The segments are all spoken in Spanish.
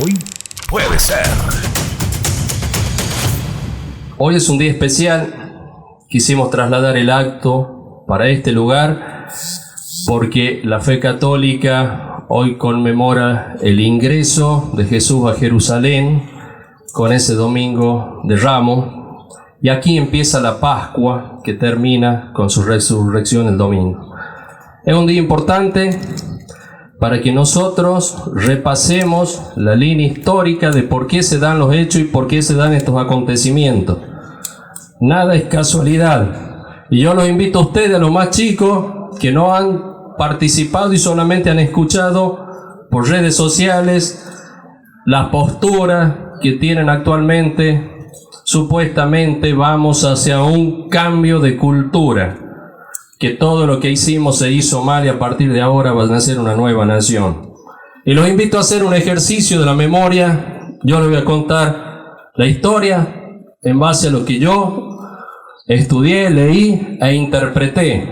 Hoy puede ser. Hoy es un día especial. Quisimos trasladar el acto para este lugar porque la fe católica hoy conmemora el ingreso de Jesús a Jerusalén con ese domingo de Ramos, y aquí empieza la Pascua que termina con su resurrección el domingo. Es un día importante para que nosotros repasemos la línea histórica de por qué se dan los hechos y por qué se dan estos acontecimientos. Nada es casualidad. Y yo los invito a ustedes, a los más chicos, que no han participado y solamente han escuchado por redes sociales las posturas que tienen actualmente. Supuestamente vamos hacia un cambio de cultura, que todo lo que hicimos se hizo mal y a partir de ahora va a nacer una nueva nación. Y los invito a hacer un ejercicio de la memoria. Yo les voy a contar la historia en base a lo que yo estudié, leí e interpreté.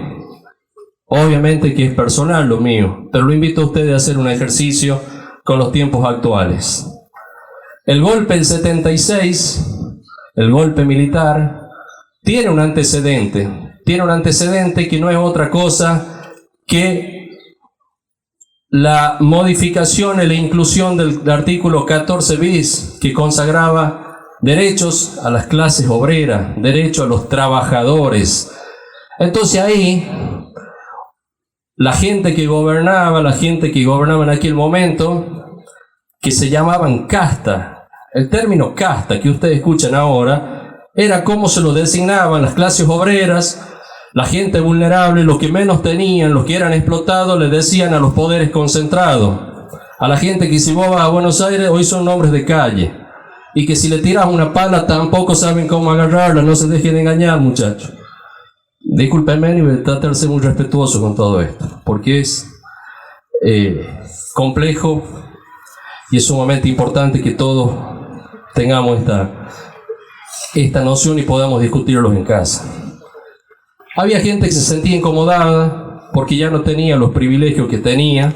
Obviamente que es personal lo mío, pero lo invito a ustedes a hacer un ejercicio con los tiempos actuales. El golpe del 76, el golpe militar, tiene un antecedente. Tiene un antecedente que no es otra cosa que la modificación y la inclusión del artículo 14 bis, que consagraba derechos a las clases obreras, derechos a los trabajadores. Entonces ahí, la gente que gobernaba en aquel momento, que se llamaban casta, el término casta que ustedes escuchan ahora, era como se lo designaban las clases obreras, la gente vulnerable, los que menos tenían, los que eran explotados, le decían a los poderes concentrados. A la gente que si vos vas a Buenos Aires, hoy son nombres de calle. Y que si le tiras una pala tampoco saben cómo agarrarla, no se dejen engañar, muchachos. Discúlpenme y voy a tratar de ser muy respetuoso con todo esto, porque es complejo y es sumamente importante que todos tengamos esta noción y podamos discutirlos en casa. Había gente que se sentía incomodada porque ya no tenía los privilegios que tenía.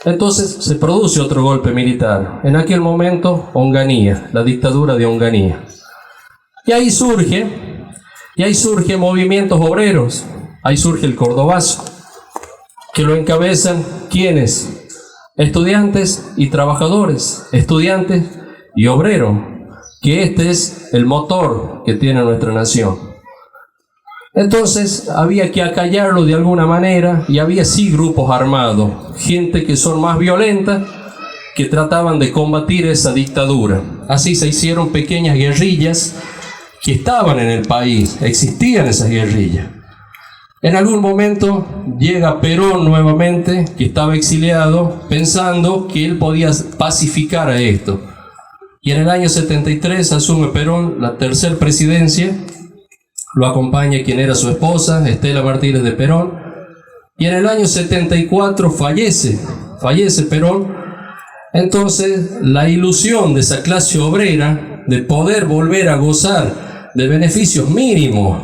Entonces se produce otro golpe militar. En aquel momento, Onganía, la dictadura de Onganía. Y ahí surgen movimientos obreros. Ahí surge el Cordobazo, que lo encabezan ¿quiénes? Estudiantes y trabajadores, estudiantes y obreros, que este es el motor que tiene nuestra nación. Entonces había que acallarlo de alguna manera, y había sí grupos armados, gente que son más violentas, que trataban de combatir esa dictadura. Así se hicieron pequeñas guerrillas que estaban en el país, existían esas guerrillas. En algún momento llega Perón nuevamente, que estaba exiliado, pensando que él podía pacificar a esto. Y en el año 73 asume Perón la tercera presidencia. Lo acompaña quien era su esposa, Estela Martínez de Perón, y en el año 74 fallece Perón. Entonces la ilusión de esa clase obrera de poder volver a gozar de beneficios mínimos,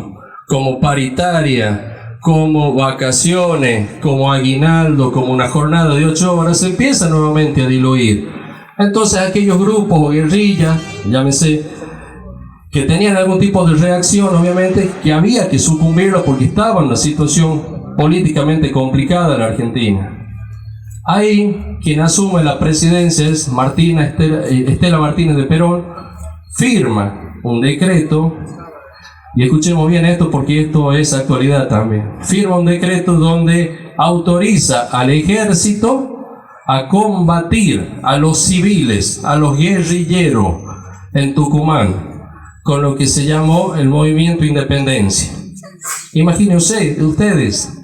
como paritaria, como vacaciones, como aguinaldo, como una jornada de 8 horas, se empieza nuevamente a diluir. Entonces aquellos grupos o guerrillas, llámese, que tenían algún tipo de reacción, obviamente, que había que sucumbirlo porque estaba en una situación políticamente complicada en Argentina. Ahí, quien asume la presidencia es Estela Martínez de Perón, firma un decreto, y escuchemos bien esto porque esto es actualidad también, firma un decreto donde autoriza al ejército a combatir a los civiles, a los guerrilleros en Tucumán, con lo que se llamó el Movimiento Independencia. Imagínense ustedes,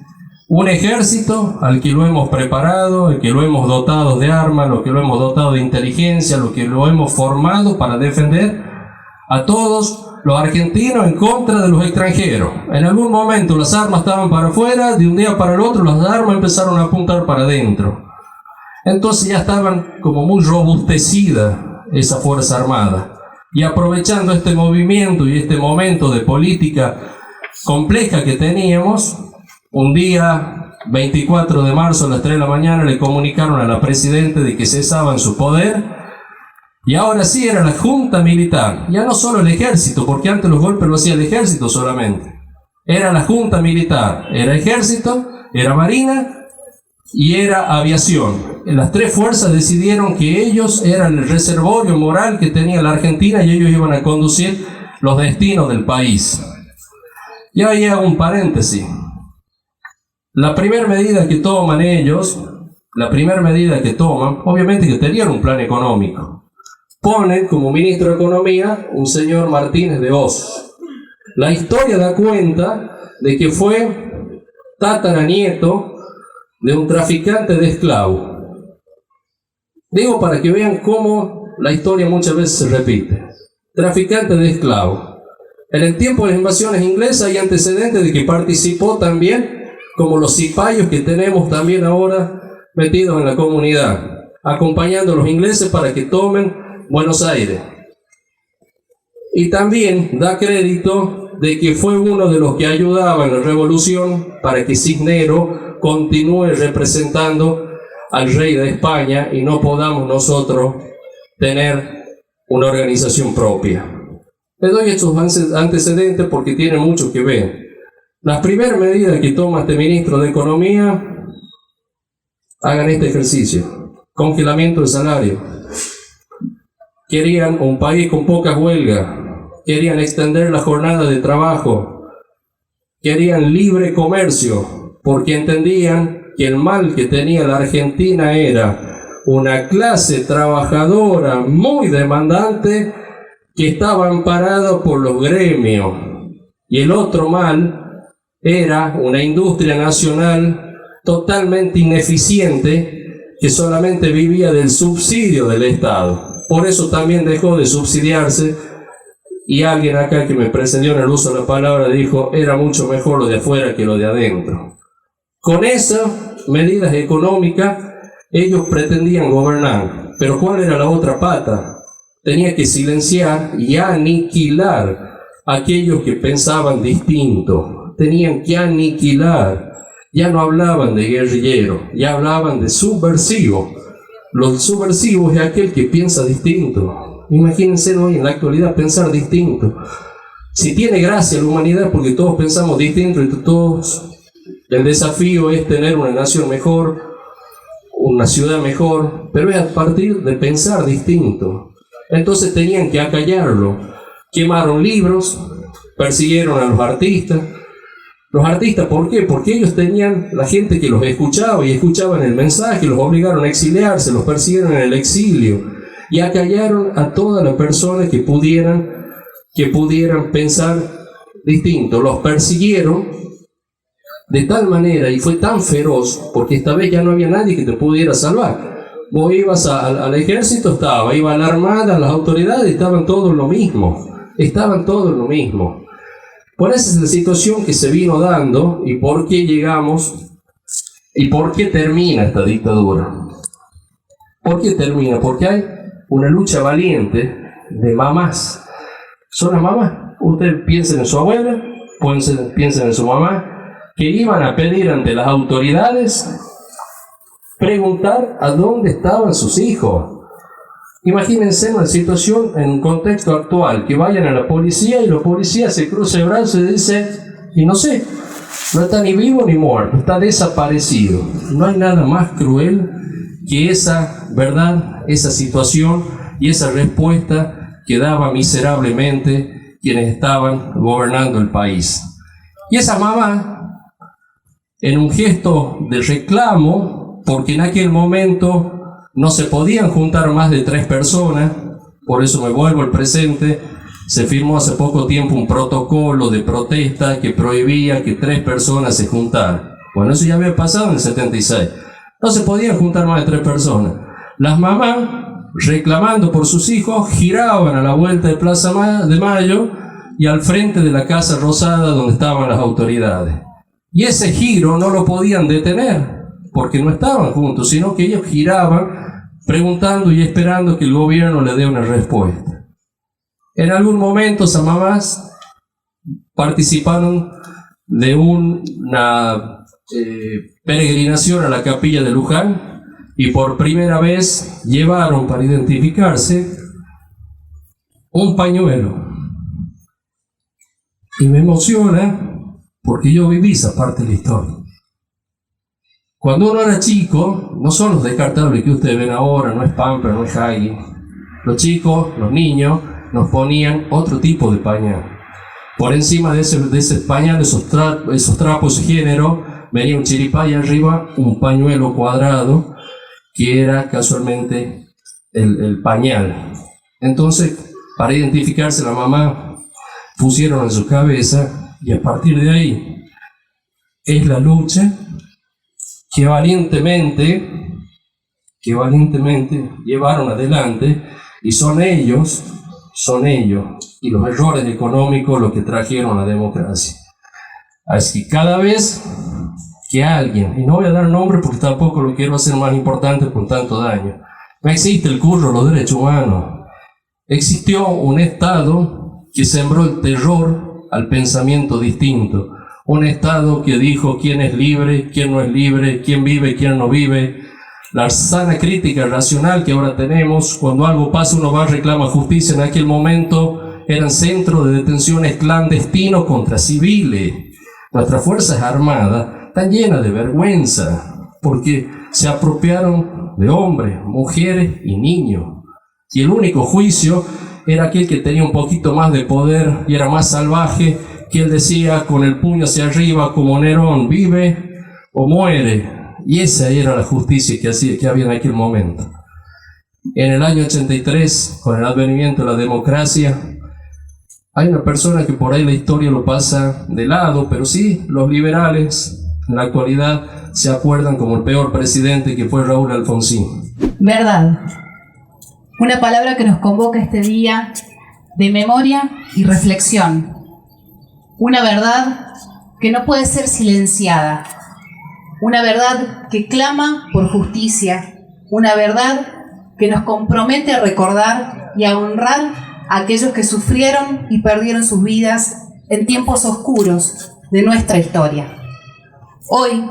un ejército al que lo hemos preparado, al que lo hemos dotado de armas, lo que lo hemos dotado de inteligencia, lo que lo hemos formado para defender a todos los argentinos en contra de los extranjeros. En algún momento las armas estaban para afuera, de un día para el otro las armas empezaron a apuntar para adentro. Entonces ya estaban como muy robustecidas esa Fuerza Armada. Y aprovechando este movimiento y este momento de política compleja que teníamos, un día 24 de marzo a las 3 de la mañana le comunicaron a la presidenta de que cesaban su poder Y ahora sí era la junta militar, ya no solo el ejército, porque antes los golpes lo hacía el ejército solamente. Era la junta militar, era ejército, era marina y era aviación. Las tres fuerzas decidieron que ellos eran el reservorio moral que tenía la Argentina y ellos iban a conducir los destinos del país. Y ahí hago un paréntesis. La primera medida que toman ellos, obviamente que tenían un plan económico. Ponen como ministro de Economía un señor Martínez de Hoz. La historia da cuenta de que fue tataranieto de un traficante de esclavos. Digo para que vean cómo la historia muchas veces se repite. Traficante de esclavos. En el tiempo de las invasiones inglesas hay antecedentes de que participó también, como los cipayos que tenemos también ahora metidos en la comunidad, acompañando a los ingleses para que tomen Buenos Aires. Y también da crédito de que fue uno de los que ayudaba en la revolución para que Cisnero continúe representando al rey de España y no podamos nosotros tener una organización propia. Les doy estos antecedentes porque tiene mucho que ver. Las primeras medidas que toma este ministro de Economía, hagan este ejercicio: congelamiento de salario. Querían un país con pocas huelgas, querían extender la jornada de trabajo, querían libre comercio, porque entendían que el mal que tenía la Argentina era una clase trabajadora muy demandante que estaba amparada por los gremios, y el otro mal era una industria nacional totalmente ineficiente que solamente vivía del subsidio del Estado. Por eso también dejó de subsidiarse, y alguien acá que me precedió en el uso de la palabra dijo: era mucho mejor lo de afuera que lo de adentro. Con esas medidas económicas ellos pretendían gobernar, pero ¿cuál era la otra pata? Tenía que silenciar y aniquilar a aquellos que pensaban distinto. Tenían que aniquilar. Ya no hablaban de guerrillero, ya hablaban de subversivo. Los subversivos es aquel que piensa distinto. Imagínense hoy en la actualidad pensar distinto. Si tiene gracia la humanidad porque todos pensamos distinto y todos, el desafío es tener una nación mejor, una ciudad mejor, pero es a partir de pensar distinto. Entonces tenían que acallarlo. Quemaron libros, persiguieron a los artistas. Los artistas, ¿por qué? Porque ellos tenían la gente que los escuchaba y escuchaban el mensaje, los obligaron a exiliarse, los persiguieron en el exilio y acallaron a todas las personas que pudieran pensar distinto. Los persiguieron de tal manera y fue tan feroz, porque esta vez ya no había nadie que te pudiera salvar. Vos ibas al ejército, iba a la armada, a las autoridades, estaban todos lo mismo. Por esa es la situación que se vino dando y por qué llegamos y por qué termina esta dictadura. ¿Por qué termina? Porque hay una lucha valiente de mamás. ¿Son las mamás? Ustedes piensen en su abuela, piensen en su mamá, que iban a pedir ante las autoridades preguntar a dónde estaban sus hijos. Imagínense una situación en un contexto actual, que vayan a la policía y la policía se cruza el brazo y dice: y no sé, no está ni vivo ni muerto, está desaparecido. No hay nada más cruel que esa verdad, esa situación y esa respuesta que daban miserablemente quienes estaban gobernando el país. Y esa mamá, en un gesto de reclamo, porque en aquel momento no se podían juntar más de 3 personas, por eso me vuelvo al presente, se firmó hace poco tiempo un protocolo de protesta que prohibía que 3 personas se juntaran. Bueno, eso ya había pasado en el 76. No se podían juntar más de 3 personas. Las mamás, reclamando por sus hijos, giraban a la vuelta de Plaza de Mayo y al frente de la Casa Rosada donde estaban las autoridades. Y ese giro no lo podían detener, porque no estaban juntos, sino que ellos giraban preguntando y esperando que el gobierno le dé una respuesta. En algún momento esas mamás participaron de una peregrinación a la capilla de Luján y por primera vez llevaron para identificarse un pañuelo. Y me emociona porque yo viví esa parte de la historia. Cuando uno era chico, no son los descartables que ustedes ven ahora, no es Pampers, no es Huggies. Los chicos, los niños, nos ponían otro tipo de pañal. Por encima de ese pañal, esos trapos de género, venía un chiripá y arriba un pañuelo cuadrado que era casualmente el pañal. Entonces, para identificarse, la mamá pusieron en su cabeza, y a partir de ahí es la lucha que valientemente llevaron adelante, y son ellos y los errores económicos los que trajeron la democracia. Así que cada vez que alguien, y no voy a dar nombre porque tampoco lo quiero hacer más importante con tanto daño, no existe el curso de los derechos humanos. Existió un Estado que sembró el terror al pensamiento distinto, un Estado que dijo quién es libre, quién no es libre, quién vive, quién no vive. La sana crítica racional que ahora tenemos, cuando algo pasa uno va a reclamar justicia. En aquel momento eran centros de detenciones clandestinos contra civiles. Nuestras Fuerzas Armadas están llenas de vergüenza porque se apropiaron de hombres, mujeres y niños. Y el único juicio era aquel que tenía un poquito más de poder y era más salvaje, que él decía con el puño hacia arriba como Nerón: vive o muere. Y esa era la justicia que había en aquel momento. En el año 83, con el advenimiento de la democracia, hay una persona que por ahí la historia lo pasa de lado, pero sí, los liberales en la actualidad se acuerdan como el peor presidente, que fue Raúl Alfonsín. Verdad. Una palabra que nos convoca este día de memoria y reflexión. Una verdad que no puede ser silenciada. Una verdad que clama por justicia. Una verdad que nos compromete a recordar y a honrar a aquellos que sufrieron y perdieron sus vidas en tiempos oscuros de nuestra historia. Hoy,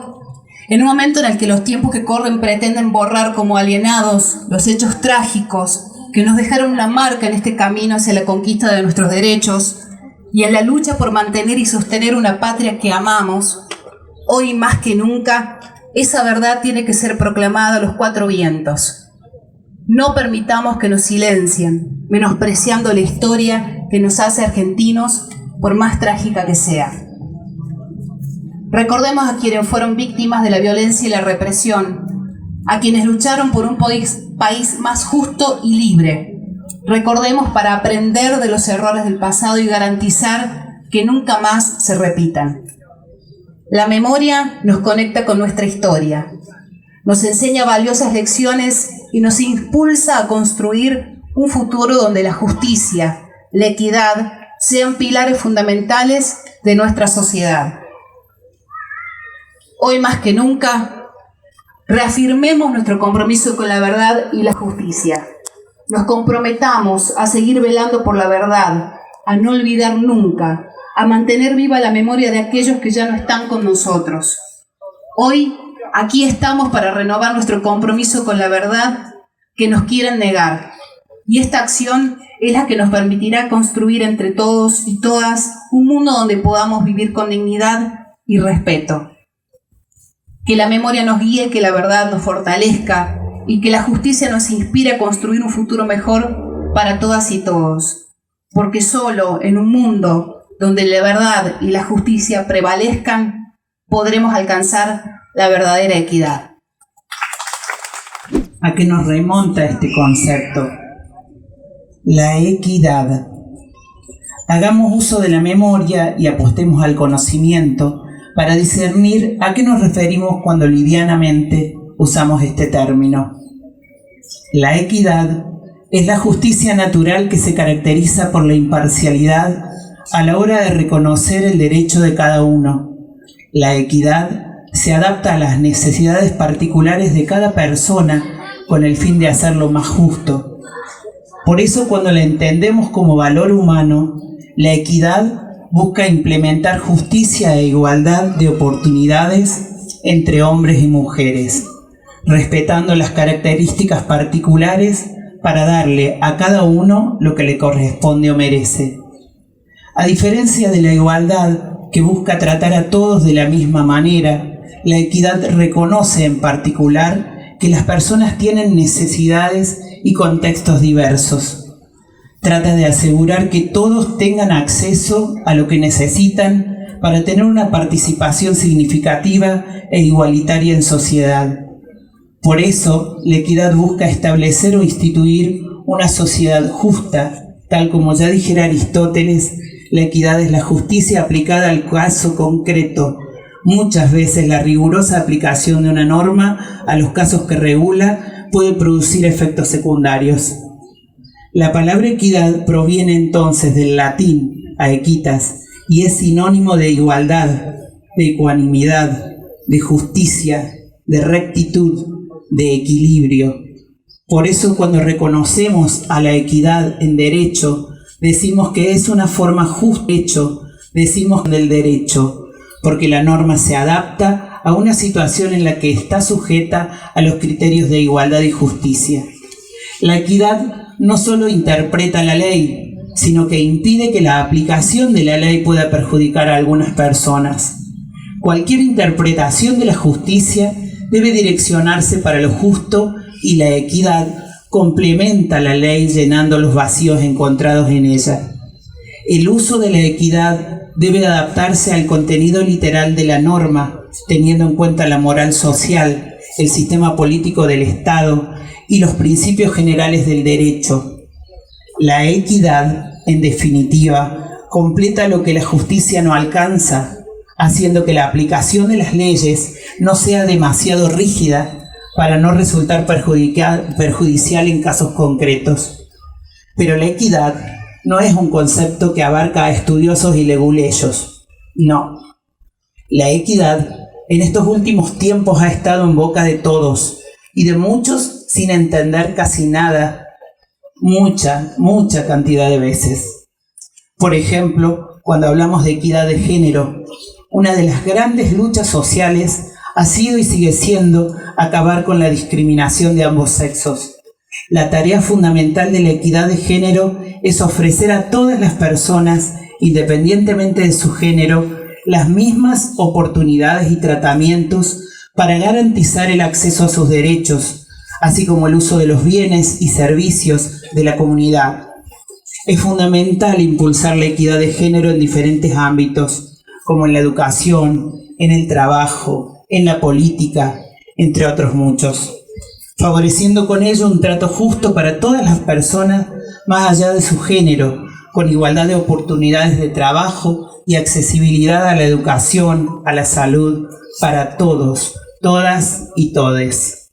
en un momento en el que los tiempos que corren pretenden borrar como alienados los hechos trágicos que nos dejaron una marca en este camino hacia la conquista de nuestros derechos y en la lucha por mantener y sostener una patria que amamos, hoy más que nunca, esa verdad tiene que ser proclamada a los cuatro vientos. No permitamos que nos silencien, menospreciando la historia que nos hace argentinos, por más trágica que sea. Recordemos a quienes fueron víctimas de la violencia y la represión, a quienes lucharon por un país más justo y libre. Recordemos para aprender de los errores del pasado y garantizar que nunca más se repitan. La memoria nos conecta con nuestra historia, nos enseña valiosas lecciones y nos impulsa a construir un futuro donde la justicia, la equidad sean pilares fundamentales de nuestra sociedad. Hoy más que nunca, reafirmemos nuestro compromiso con la verdad y la justicia. Nos comprometamos a seguir velando por la verdad, a no olvidar nunca, a mantener viva la memoria de aquellos que ya no están con nosotros. Hoy, aquí estamos para renovar nuestro compromiso con la verdad que nos quieren negar. Y esta acción es la que nos permitirá construir entre todos y todas un mundo donde podamos vivir con dignidad y respeto. Que la memoria nos guíe, que la verdad nos fortalezca y que la justicia nos inspire a construir un futuro mejor para todas y todos. Porque solo en un mundo donde la verdad y la justicia prevalezcan, podremos alcanzar la verdadera equidad. ¿A qué nos remonta este concepto? La equidad. Hagamos uso de la memoria y apostemos al conocimiento para discernir a qué nos referimos cuando livianamente usamos este término. La equidad es la justicia natural que se caracteriza por la imparcialidad a la hora de reconocer el derecho de cada uno. La equidad se adapta a las necesidades particulares de cada persona con el fin de hacerlo más justo. Por eso, cuando la entendemos como valor humano, la equidad busca implementar justicia e igualdad de oportunidades entre hombres y mujeres, respetando las características particulares para darle a cada uno lo que le corresponde o merece. A diferencia de la igualdad, que busca tratar a todos de la misma manera, la equidad reconoce en particular que las personas tienen necesidades y contextos diversos. Trata de asegurar que todos tengan acceso a lo que necesitan para tener una participación significativa e igualitaria en sociedad. Por eso, la equidad busca establecer o instituir una sociedad justa, tal como ya dijera Aristóteles, la equidad es la justicia aplicada al caso concreto. Muchas veces la rigurosa aplicación de una norma a los casos que regula puede producir efectos secundarios. La palabra equidad proviene entonces del latín aequitas y es sinónimo de igualdad, de ecuanimidad, de justicia, de rectitud, de equilibrio. Por eso cuando reconocemos a la equidad en derecho, decimos que es una forma justa de hecho, decimos del derecho, porque la norma se adapta a una situación en la que está sujeta a los criterios de igualdad y justicia. La equidad no solo interpreta la ley, sino que impide que la aplicación de la ley pueda perjudicar a algunas personas. Cualquier interpretación de la justicia debe direccionarse para lo justo y la equidad complementa la ley llenando los vacíos encontrados en ella. El uso de la equidad debe adaptarse al contenido literal de la norma, teniendo en cuenta la moral social, el sistema político del Estado y los principios generales del derecho. La equidad, en definitiva, completa lo que la justicia no alcanza, haciendo que la aplicación de las leyes no sea demasiado rígida para no resultar perjudicial en casos concretos. Pero la equidad no es un concepto que abarca a estudiosos y leguleyos. No. La equidad en estos últimos tiempos ha estado en boca de todos y de muchos sin entender casi nada, mucha cantidad de veces. Por ejemplo, cuando hablamos de equidad de género, una de las grandes luchas sociales ha sido y sigue siendo acabar con la discriminación de ambos sexos. La tarea fundamental de la equidad de género es ofrecer a todas las personas, independientemente de su género, las mismas oportunidades y tratamientos para garantizar el acceso a sus derechos, así como el uso de los bienes y servicios de la comunidad. Es fundamental impulsar la equidad de género en diferentes ámbitos, como en la educación, en el trabajo, en la política, entre otros muchos, favoreciendo con ello un trato justo para todas las personas más allá de su género, con igualdad de oportunidades de trabajo y accesibilidad a la educación, a la salud, para todos, todas y todes.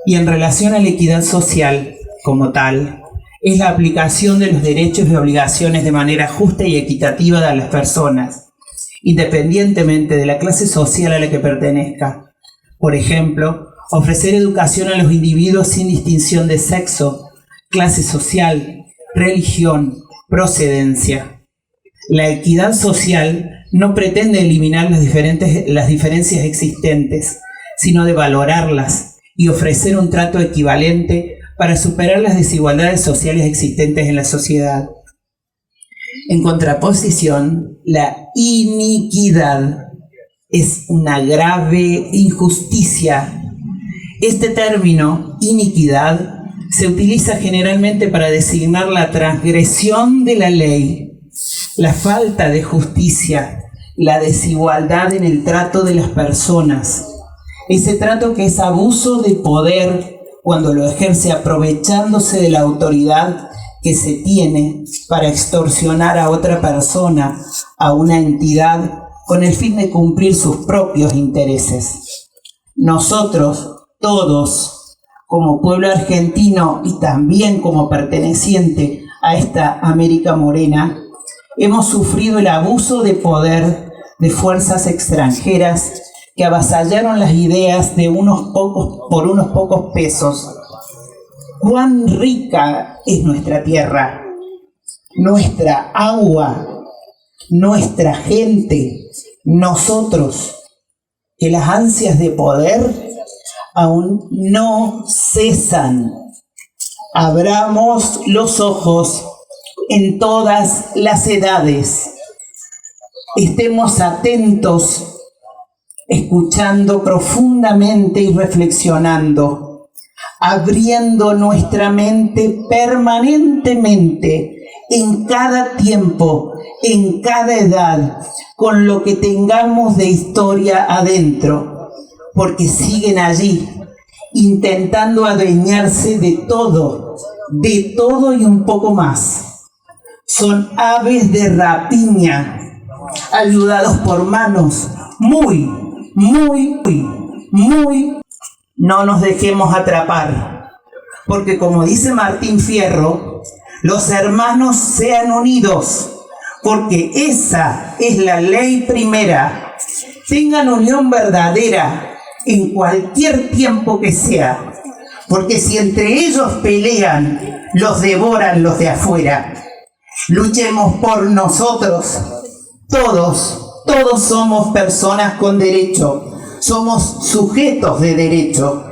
Y en relación a la equidad social, como tal, es la aplicación de los derechos y obligaciones de manera justa y equitativa de las personas, independientemente de la clase social a la que pertenezca. Por ejemplo, ofrecer educación a los individuos sin distinción de sexo, clase social, religión, procedencia. La equidad social no pretende eliminar las diferencias existentes, sino de valorarlas y ofrecer un trato equivalente para superar las desigualdades sociales existentes en la sociedad. En contraposición, la iniquidad es una grave injusticia. Este término, iniquidad, se utiliza generalmente para designar la transgresión de la ley, la falta de justicia, la desigualdad en el trato de las personas. Ese trato que es abuso de poder cuando lo ejerce aprovechándose de la autoridad que se tiene para extorsionar a otra persona, a una entidad, con el fin de cumplir sus propios intereses. Nosotros, todos, como pueblo argentino y también como perteneciente a esta América Morena, hemos sufrido el abuso de poder de fuerzas extranjeras que avasallaron las ideas de unos pocos por unos pocos pesos. Cuán rica es nuestra tierra, nuestra agua, nuestra gente, nosotros, que las ansias de poder aún no cesan. Abramos los ojos en todas las edades. Estemos atentos, escuchando profundamente y reflexionando, abriendo nuestra mente permanentemente en cada tiempo, en cada edad, con lo que tengamos de historia adentro, porque siguen allí, intentando adueñarse de todo y un poco más. Son aves de rapiña, ayudados por manos muy. No nos dejemos atrapar, porque como dice Martín Fierro, los hermanos sean unidos, porque esa es la ley primera. Tengan unión verdadera en cualquier tiempo que sea, porque si entre ellos pelean, los devoran los de afuera. Luchemos por nosotros. Todos somos personas con derecho, somos sujetos de derecho.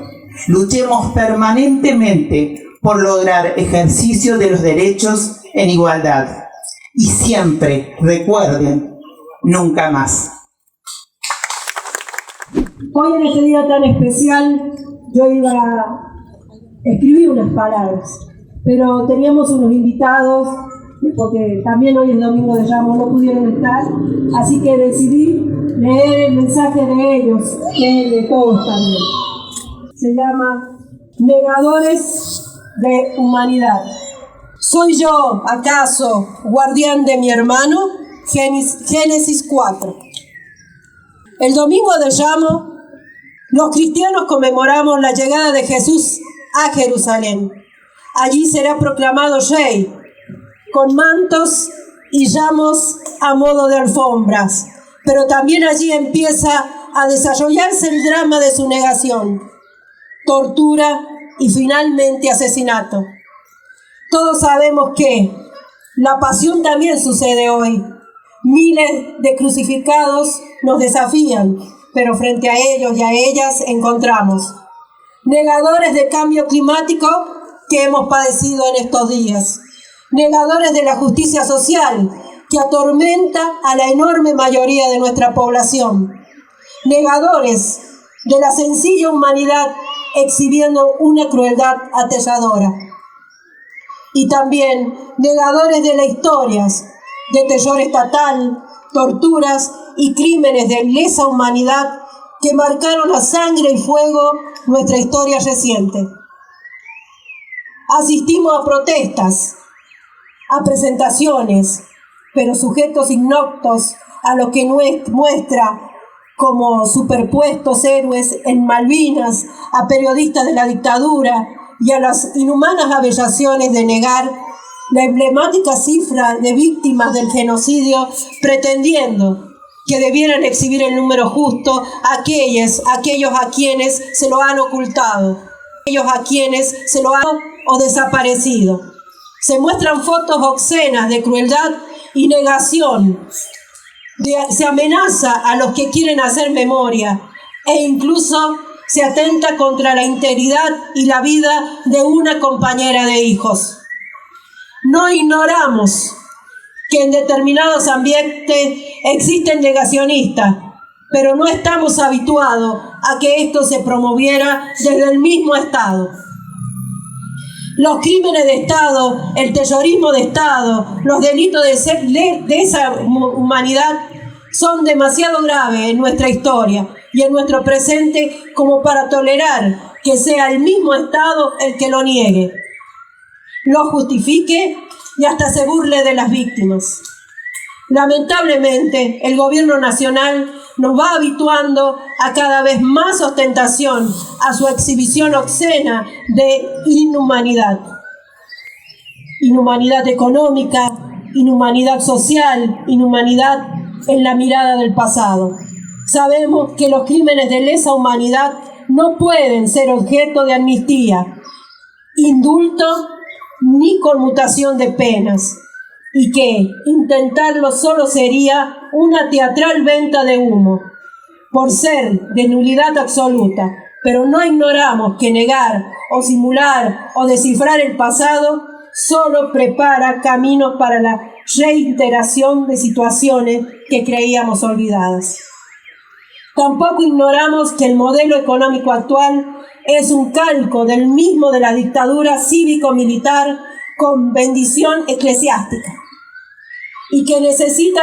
Luchemos permanentemente por lograr ejercicio de los derechos en igualdad. Y siempre recuerden, nunca más. Hoy en este día tan especial, yo iba a escribir unas palabras, pero teníamos unos invitados, porque también hoy es domingo de Ramos, no pudieron estar, así que decidí leer el mensaje de ellos, que es de todos también. Se llama Negadores de Humanidad. ¿Soy yo, acaso, guardián de mi hermano? Génesis 4. El domingo de Ramos, los cristianos conmemoramos la llegada de Jesús a Jerusalén. Allí será proclamado rey, con mantos y ramos a modo de alfombras. Pero también allí empieza a desarrollarse el drama de su negación, tortura y finalmente asesinato. Todos sabemos que la pasión también sucede hoy. Miles de crucificados nos desafían, pero frente a ellos y a ellas encontramos negadores del cambio climático que hemos padecido en estos días, negadores de la justicia social que atormenta a la enorme mayoría de nuestra población, negadores de la sencilla humanidad exhibiendo una crueldad aterradora, y también negadores de las historias de terror estatal, torturas y crímenes de lesa humanidad que marcaron a sangre y fuego nuestra historia reciente. Asistimos a protestas, a presentaciones, pero sujetos ignotos a lo que muestra como superpuestos héroes en Malvinas, a periodistas de la dictadura y a las inhumanas aberraciones de negar la emblemática cifra de víctimas del genocidio, pretendiendo que debieran exhibir el número justo aquellos a quienes se lo han ocultado, aquellos a quienes se lo han o desaparecido. Se muestran fotos obscenas de crueldad y negación. Se amenaza a los que quieren hacer memoria e incluso se atenta contra la integridad y la vida de una compañera de hijos. No ignoramos que en determinados ambientes existen negacionistas, pero no estamos habituados a que esto se promoviera desde el mismo Estado. Los crímenes de Estado, el terrorismo de Estado, los delitos de esa humanidad son demasiado graves en nuestra historia y en nuestro presente como para tolerar que sea el mismo Estado el que lo niegue, lo justifique y hasta se burle de las víctimas. Lamentablemente, el gobierno nacional nos va habituando a cada vez más ostentación, a su exhibición obscena de inhumanidad. Inhumanidad económica, inhumanidad social, inhumanidad en la mirada del pasado. Sabemos que los crímenes de lesa humanidad no pueden ser objeto de amnistía, indulto ni conmutación de penas, y que intentarlo solo sería una teatral venta de humo, por ser de nulidad absoluta, pero no ignoramos que negar o simular o descifrar el pasado solo prepara caminos para la reiteración de situaciones que creíamos olvidadas. Tampoco ignoramos que el modelo económico actual es un calco del mismo de la dictadura cívico-militar con bendición eclesiástica y que necesita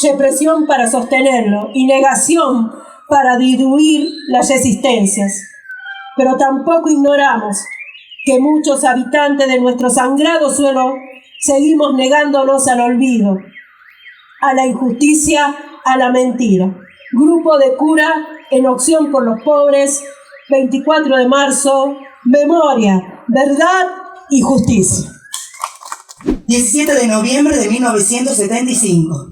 represión para sostenerlo y negación para diluir las resistencias. Pero tampoco ignoramos que muchos habitantes de nuestro sangrado suelo seguimos negándonos al olvido, a la injusticia, a la mentira. Grupo de Cura en Opción por los Pobres, 24 de marzo, memoria, verdad y justicia. 17 de noviembre de 1975.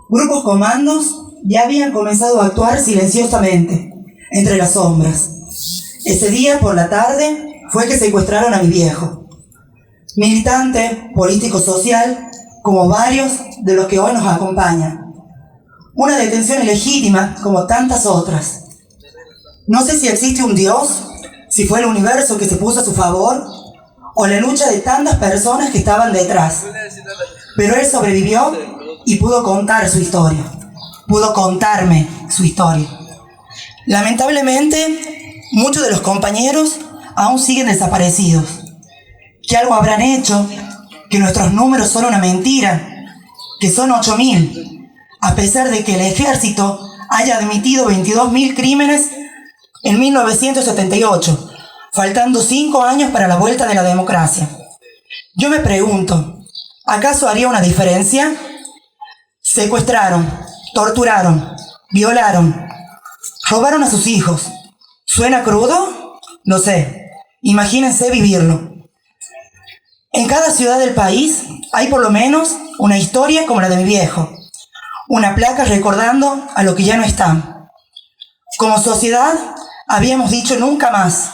Grupos comandos ya habían comenzado a actuar silenciosamente, entre las sombras. Ese día, por la tarde, fue que secuestraron a mi viejo. Militante, político social, como varios de los que hoy nos acompañan. Una detención ilegítima, como tantas otras. No sé si existe un Dios, si fue el universo que se puso a su favor, o la lucha de tantas personas que estaban detrás. Pero él sobrevivió y pudo contar su historia. Pudo contarme su historia. Lamentablemente, muchos de los compañeros aún siguen desaparecidos. Que algo habrán hecho, que nuestros números son una mentira, que son 8.000, a pesar de que el ejército haya admitido 22.000 crímenes en 1978, faltando 5 años para la vuelta de la democracia. Yo me pregunto, ¿acaso haría una diferencia? Secuestraron, torturaron, violaron, robaron a sus hijos. ¿Suena crudo? Lo sé. Imagínense vivirlo. En cada ciudad del país hay por lo menos una historia como la de mi viejo. Una placa recordando a lo que ya no están. Como sociedad, habíamos dicho nunca más.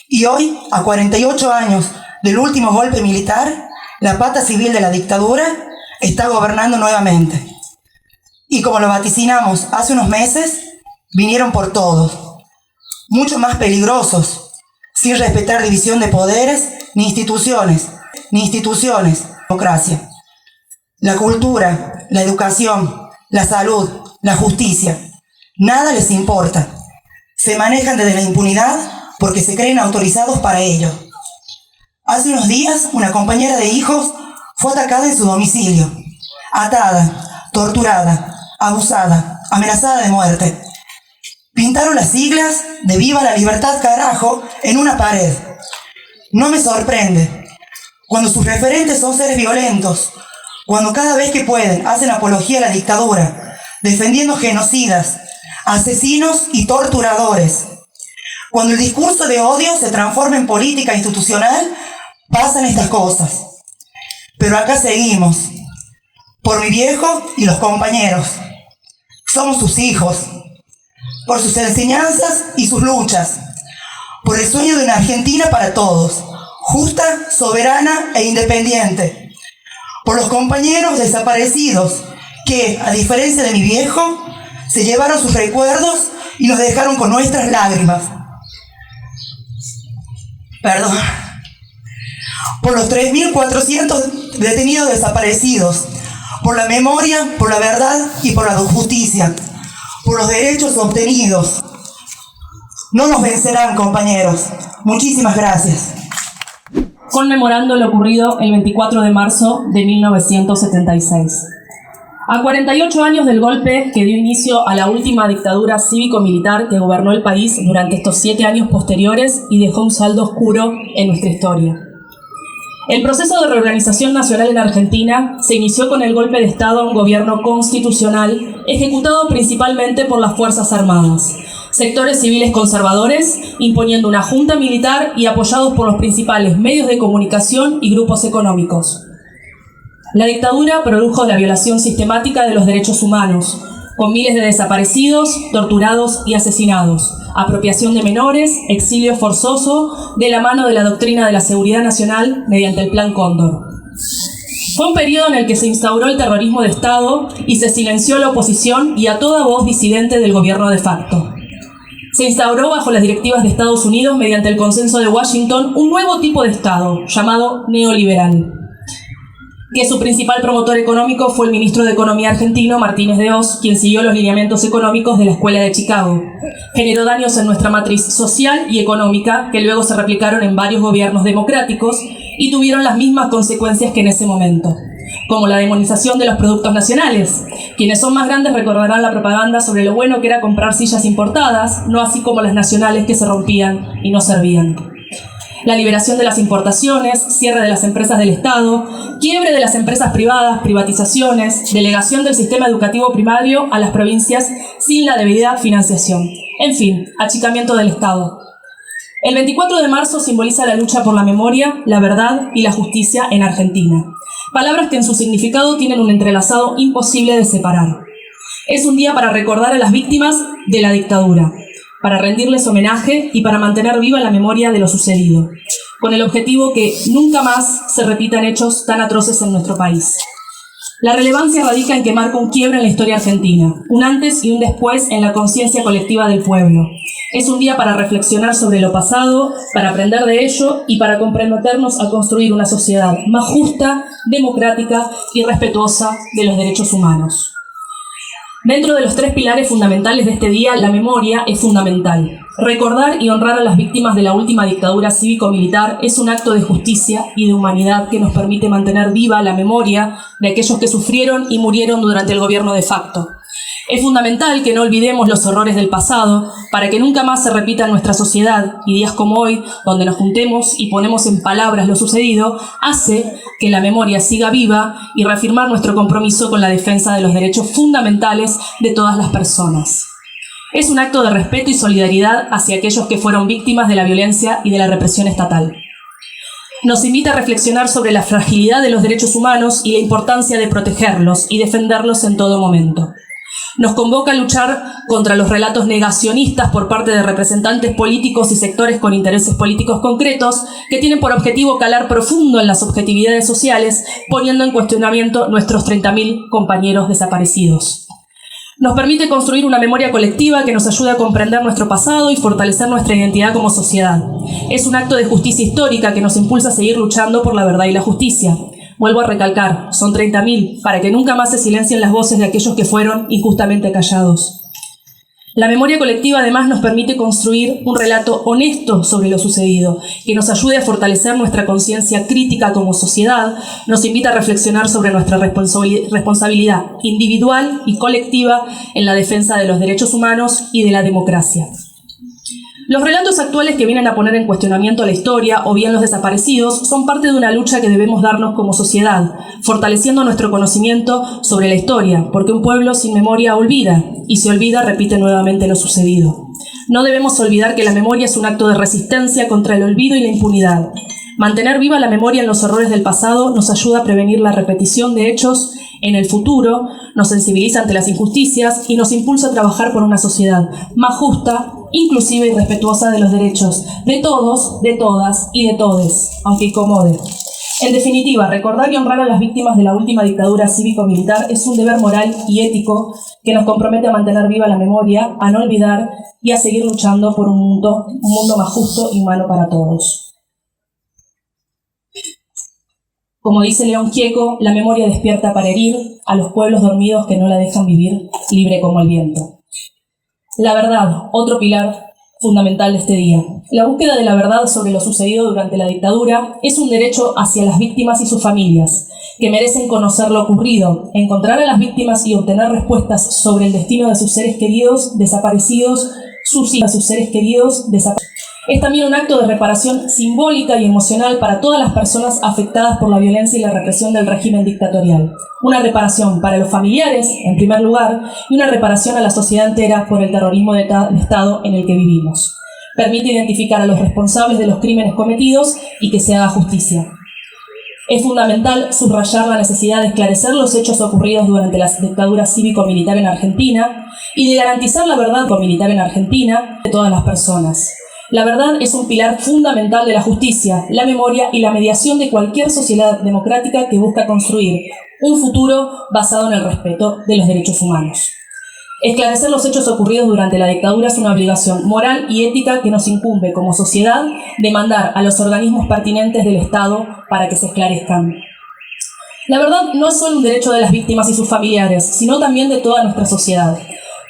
Y hoy, a 48 años del último golpe militar, la pata civil de la dictadura está gobernando nuevamente. Y como lo vaticinamos hace unos meses, vinieron por todos. Mucho más peligrosos, sin respetar división de poderes, ni instituciones, democracia. La cultura, la educación, la salud, la justicia, nada les importa. Se manejan desde la impunidad porque se creen autorizados para ello. Hace unos días, una compañera de hijos fue atacada en su domicilio, atada, torturada, abusada, amenazada de muerte. Pintaron las siglas de Viva la Libertad Carajo en una pared. No me sorprende. Cuando sus referentes son seres violentos, cuando cada vez que pueden hacen apología a la dictadura, defendiendo genocidas, asesinos y torturadores. Cuando el discurso de odio se transforma en política institucional, pasan estas cosas. Pero acá seguimos, por mi viejo y los compañeros. Somos sus hijos, por sus enseñanzas y sus luchas, por el sueño de una Argentina para todos, justa, soberana e independiente, por los compañeros desaparecidos que, a diferencia de mi viejo, se llevaron sus recuerdos y nos dejaron con nuestras lágrimas. Perdón. Por los 3.400 detenidos desaparecidos, por la memoria, por la verdad y por la justicia, por los derechos obtenidos. No nos vencerán, compañeros. Muchísimas gracias. Conmemorando lo ocurrido el 24 de marzo de 1976. A 48 años del golpe que dio inicio a la última dictadura cívico-militar que gobernó el país durante estos 7 años posteriores y dejó un saldo oscuro en nuestra historia. El proceso de reorganización nacional en Argentina se inició con el golpe de Estado a un gobierno constitucional ejecutado principalmente por las Fuerzas Armadas, sectores civiles conservadores, imponiendo una junta militar y apoyados por los principales medios de comunicación y grupos económicos. La dictadura produjo la violación sistemática de los derechos humanos, con miles de desaparecidos, torturados y asesinados, apropiación de menores, exilio forzoso, de la mano de la doctrina de la seguridad nacional mediante el Plan Cóndor. Fue un periodo en el que se instauró el terrorismo de Estado y se silenció a la oposición y a toda voz disidente del gobierno de facto. Se instauró bajo las directivas de Estados Unidos mediante el consenso de Washington un nuevo tipo de Estado llamado neoliberal, que su principal promotor económico fue el ministro de Economía argentino, Martínez de Hoz, quien siguió los lineamientos económicos de la Escuela de Chicago. Generó daños en nuestra matriz social y económica, que luego se replicaron en varios gobiernos democráticos y tuvieron las mismas consecuencias que en ese momento, como la demonización de los productos nacionales. Quienes son más grandes recordarán la propaganda sobre lo bueno que era comprar sillas importadas, no así como las nacionales que se rompían y no servían. La liberación de las importaciones, cierre de las empresas del Estado, quiebre de las empresas privadas, privatizaciones, delegación del sistema educativo primario a las provincias sin la debida financiación. En fin, achicamiento del Estado. El 24 de marzo simboliza la lucha por la memoria, la verdad y la justicia en Argentina. Palabras que en su significado tienen un entrelazado imposible de separar. Es un día para recordar a las víctimas de la dictadura, para rendirles homenaje y para mantener viva la memoria de lo sucedido, con el objetivo que nunca más se repitan hechos tan atroces en nuestro país. La relevancia radica en que marca un quiebre en la historia argentina, un antes y un después en la conciencia colectiva del pueblo. Es un día para reflexionar sobre lo pasado, para aprender de ello y para comprometernos a construir una sociedad más justa, democrática y respetuosa de los derechos humanos. Dentro de los tres pilares fundamentales de este día, la memoria es fundamental. Recordar y honrar a las víctimas de la última dictadura cívico-militar es un acto de justicia y de humanidad que nos permite mantener viva la memoria de aquellos que sufrieron y murieron durante el gobierno de facto. Es fundamental que no olvidemos los horrores del pasado para que nunca más se repita en nuestra sociedad, y días como hoy, donde nos juntemos y ponemos en palabras lo sucedido, hace que la memoria siga viva y reafirmar nuestro compromiso con la defensa de los derechos fundamentales de todas las personas. Es un acto de respeto y solidaridad hacia aquellos que fueron víctimas de la violencia y de la represión estatal. Nos invita a reflexionar sobre la fragilidad de los derechos humanos y la importancia de protegerlos y defenderlos en todo momento. Nos convoca a luchar contra los relatos negacionistas por parte de representantes políticos y sectores con intereses políticos concretos que tienen por objetivo calar profundo en las subjetividades sociales, poniendo en cuestionamiento nuestros 30.000 compañeros desaparecidos. Nos permite construir una memoria colectiva que nos ayude a comprender nuestro pasado y fortalecer nuestra identidad como sociedad. Es un acto de justicia histórica que nos impulsa a seguir luchando por la verdad y la justicia. Vuelvo a recalcar, son 30.000, para que nunca más se silencien las voces de aquellos que fueron injustamente callados. La memoria colectiva además nos permite construir un relato honesto sobre lo sucedido, que nos ayude a fortalecer nuestra conciencia crítica como sociedad, nos invita a reflexionar sobre nuestra responsabilidad individual y colectiva en la defensa de los derechos humanos y de la democracia. Los relatos actuales que vienen a poner en cuestionamiento la historia o bien los desaparecidos son parte de una lucha que debemos darnos como sociedad, fortaleciendo nuestro conocimiento sobre la historia, porque un pueblo sin memoria olvida, y si olvida repite nuevamente lo sucedido. No debemos olvidar que la memoria es un acto de resistencia contra el olvido y la impunidad. Mantener viva la memoria en los horrores del pasado nos ayuda a prevenir la repetición de hechos en el futuro, nos sensibiliza ante las injusticias y nos impulsa a trabajar por una sociedad más justa, inclusiva y respetuosa de los derechos de todos, de todas y de todes, aunque incomode. En definitiva, recordar y honrar a las víctimas de la última dictadura cívico-militar es un deber moral y ético que nos compromete a mantener viva la memoria, a no olvidar y a seguir luchando por un mundo más justo y humano para todos. Como dice León Gieco, la memoria despierta para herir a los pueblos dormidos que no la dejan vivir libre como el viento. La verdad, otro pilar fundamental de este día. La búsqueda de la verdad sobre lo sucedido durante la dictadura es un derecho hacia las víctimas y sus familias, que merecen conocer lo ocurrido, encontrar a las víctimas y obtener respuestas sobre el destino de sus seres queridos desaparecidos, Es también un acto de reparación simbólica y emocional para todas las personas afectadas por la violencia y la represión del régimen dictatorial. Una reparación para los familiares, en primer lugar, y una reparación a la sociedad entera por el terrorismo de Estado en el que vivimos. Permite identificar a los responsables de los crímenes cometidos y que se haga justicia. Es fundamental subrayar la necesidad de esclarecer los hechos ocurridos durante la dictadura cívico-militar en Argentina y de garantizar la verdad militar en Argentina de todas las personas. La verdad es un pilar fundamental de la justicia, la memoria y la mediación de cualquier sociedad democrática que busca construir un futuro basado en el respeto de los derechos humanos. Esclarecer los hechos ocurridos durante la dictadura es una obligación moral y ética que nos incumbe como sociedad demandar a los organismos pertinentes del Estado para que se esclarezcan. La verdad no es solo un derecho de las víctimas y sus familiares, sino también de toda nuestra sociedad.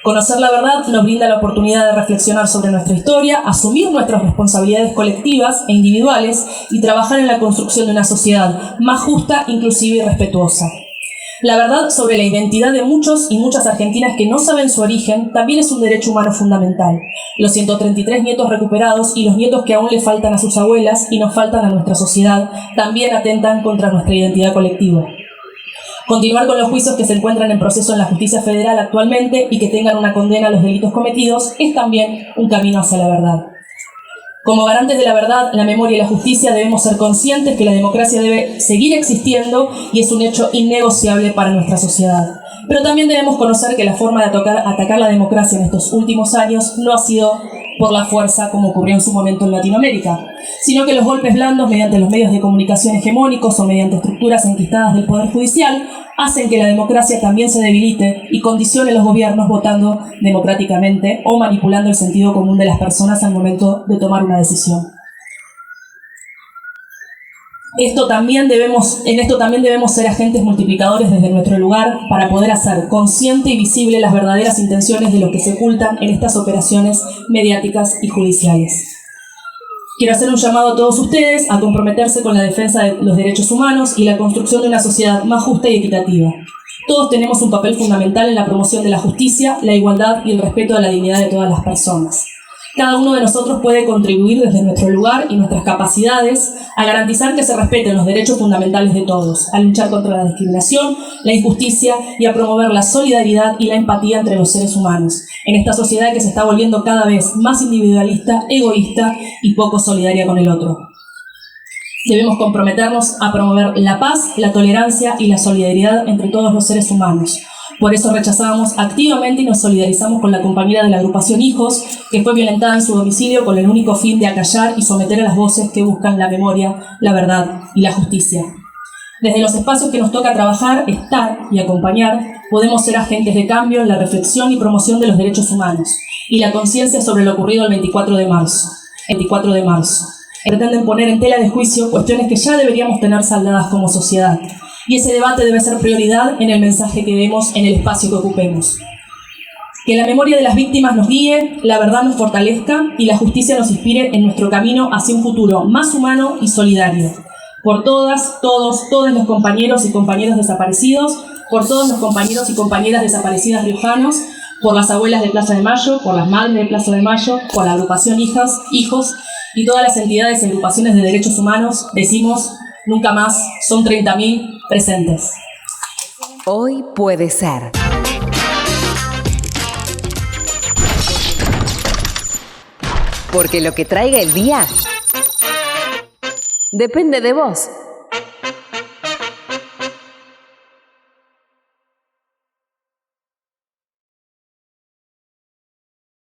Conocer la verdad nos brinda la oportunidad de reflexionar sobre nuestra historia, asumir nuestras responsabilidades colectivas e individuales y trabajar en la construcción de una sociedad más justa, inclusiva y respetuosa. La verdad sobre la identidad de muchos y muchas argentinas que no saben su origen también es un derecho humano fundamental. Los 133 nietos recuperados y los nietos que aún le faltan a sus abuelas y nos faltan a nuestra sociedad también atentan contra nuestra identidad colectiva. Continuar con los juicios que se encuentran en proceso en la justicia federal actualmente y que tengan una condena a los delitos cometidos es también un camino hacia la verdad. Como garantes de la verdad, la memoria y la justicia debemos ser conscientes que la democracia debe seguir existiendo y es un hecho innegociable para nuestra sociedad. Pero también debemos conocer que la forma de atacar la democracia en estos últimos años no ha sido por la fuerza como ocurrió en su momento en Latinoamérica, sino que los golpes blandos mediante los medios de comunicación hegemónicos o mediante estructuras enquistadas del Poder Judicial hacen que la democracia también se debilite y condicione los gobiernos votando democráticamente o manipulando el sentido común de las personas al momento de tomar una decisión. En esto también debemos ser agentes multiplicadores desde nuestro lugar para poder hacer consciente y visible las verdaderas intenciones de los que se ocultan en estas operaciones mediáticas y judiciales. Quiero hacer un llamado a todos ustedes a comprometerse con la defensa de los derechos humanos y la construcción de una sociedad más justa y equitativa. Todos tenemos un papel fundamental en la promoción de la justicia, la igualdad y el respeto a la dignidad de todas las personas. Cada uno de nosotros puede contribuir desde nuestro lugar y nuestras capacidades a garantizar que se respeten los derechos fundamentales de todos, a luchar contra la discriminación, la injusticia y a promover la solidaridad y la empatía entre los seres humanos, en esta sociedad que se está volviendo cada vez más individualista, egoísta y poco solidaria con el otro. Debemos comprometernos a promover la paz, la tolerancia y la solidaridad entre todos los seres humanos. Por eso rechazamos activamente y nos solidarizamos con la compañera de la agrupación Hijos, que fue violentada en su domicilio con el único fin de acallar y someter a las voces que buscan la memoria, la verdad y la justicia. Desde los espacios que nos toca trabajar, estar y acompañar, podemos ser agentes de cambio en la reflexión y promoción de los derechos humanos y la conciencia sobre lo ocurrido el 24 de marzo. Pretenden poner en tela de juicio cuestiones que ya deberíamos tener saldadas como sociedad. Y ese debate debe ser prioridad en el mensaje que demos en el espacio que ocupemos. Que la memoria de las víctimas nos guíe, la verdad nos fortalezca y la justicia nos inspire en nuestro camino hacia un futuro más humano y solidario. Por todas, todos los compañeros y compañeras desaparecidos, por todos los compañeros y compañeras desaparecidas riojanos, por las abuelas de Plaza de Mayo, por las madres de Plaza de Mayo, por la agrupación Hijos y todas las entidades y agrupaciones de derechos humanos, decimos: nunca más, son 30.000 presentes. Hoy puede ser. Porque lo que traiga el día depende de vos.